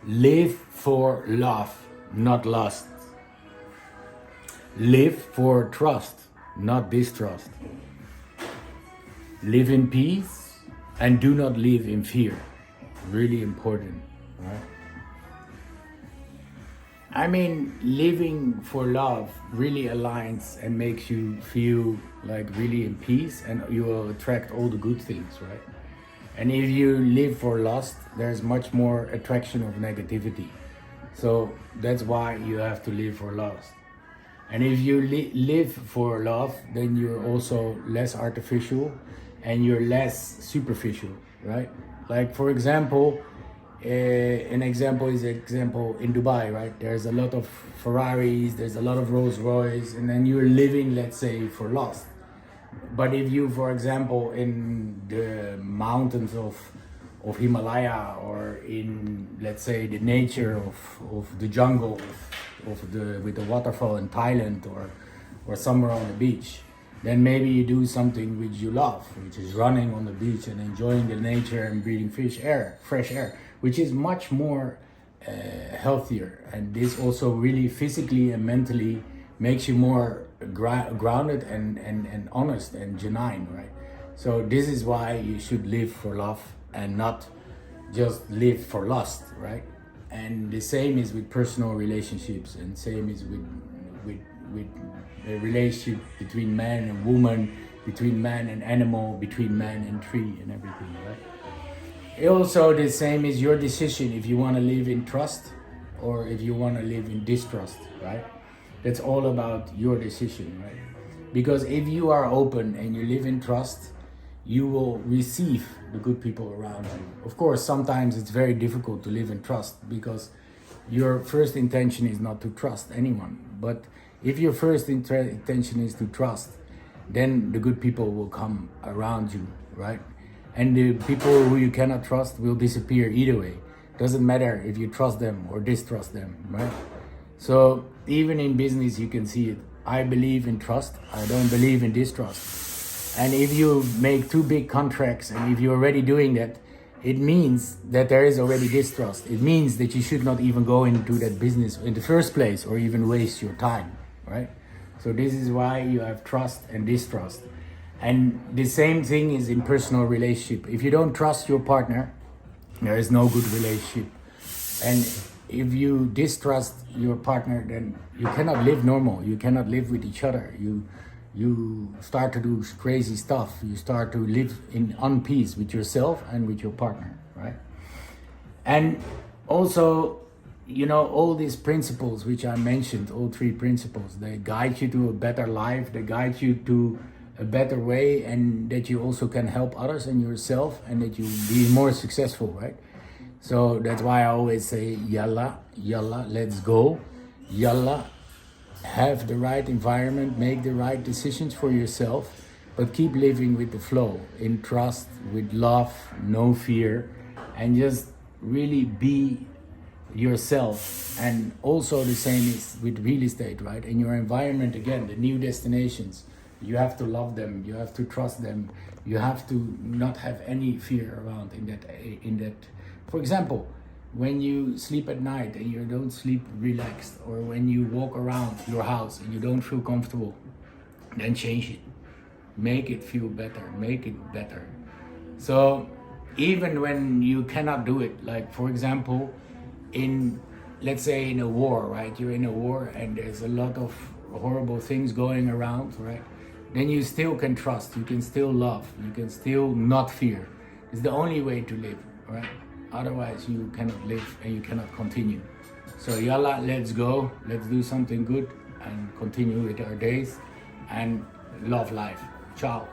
Live for love, not lust. Live for trust, not distrust. Live in peace and do not live in fear. Really important, right? I mean, living for love really aligns and makes you feel like really in peace, and you will attract all the good things, right? And if you live for lust, there's much more attraction of negativity. So that's why you have to live for lust. And if you live for love, then you're also less artificial and you're less superficial, right? Like, for example, an example in Dubai, right? There's a lot of Ferraris, there's a lot of Rolls Royce, and then you're living, let's say, for lust. But if you, for example, in the mountains of Himalaya, or in, let's say, the nature of the jungle with the waterfall in Thailand, or somewhere on the beach, then maybe you do something which you love, which is running on the beach and enjoying the nature and breathing fresh air, which is much more healthier. And this also really physically and mentally makes you more grounded and honest and genuine, right? So this is why you should live for love and not just live for lust, right? And the same is with personal relationships, and same is with a relationship between man and woman, between man and animal, between man and tree, and everything, right? Also, the same is your decision if you want to live in trust or if you want to live in distrust, right? That's all about your decision, right? Because if you are open and you live in trust, you will receive the good people around you. Of course, sometimes it's very difficult to live in trust because your first intention is not to trust anyone. But if your first intention is to trust, then the good people will come around you, right? And the people who you cannot trust will disappear either way. Doesn't matter if you trust them or distrust them, right? So even in business, you can see it. I believe in trust. I don't believe in distrust. And if you make two big contracts, and if you're already doing that, it means that there is already distrust. It means that you should not even go into that business in the first place, or even waste your time, right? So this is why you have trust and distrust. And the same thing is in personal relationship. If you don't trust your partner, there is no good relationship. And if you distrust your partner, then you cannot live normal. You cannot live with each other. You start to do crazy stuff. You start to live in unpeace with yourself and with your partner, right? And also, you know, all these principles which I mentioned, all three principles, they guide you to a better life. They guide you to a better way, and that you also can help others and yourself, and that you be more successful, right? So that's why I always say, yalla, let's go. Yalla, have the right environment, make the right decisions for yourself, but keep living with the flow, in trust, with love, no fear, and just really be yourself. And also the same is with real estate, right? In your environment, again, the new destinations, you have to love them, you have to trust them, you have to not have any fear around in that. For example, when you sleep at night and you don't sleep relaxed, or when you walk around your house and you don't feel comfortable, then change it. Make it feel better, make it better. So even when you cannot do it, like for example, let's say in a war, right? You're in a war and there's a lot of horrible things going around, right? Then you still can trust, you can still love, you can still not fear. It's the only way to live, right? Otherwise you cannot live and you cannot continue. So yalla, let's go, let's do something good and continue with our days, and love life. Ciao.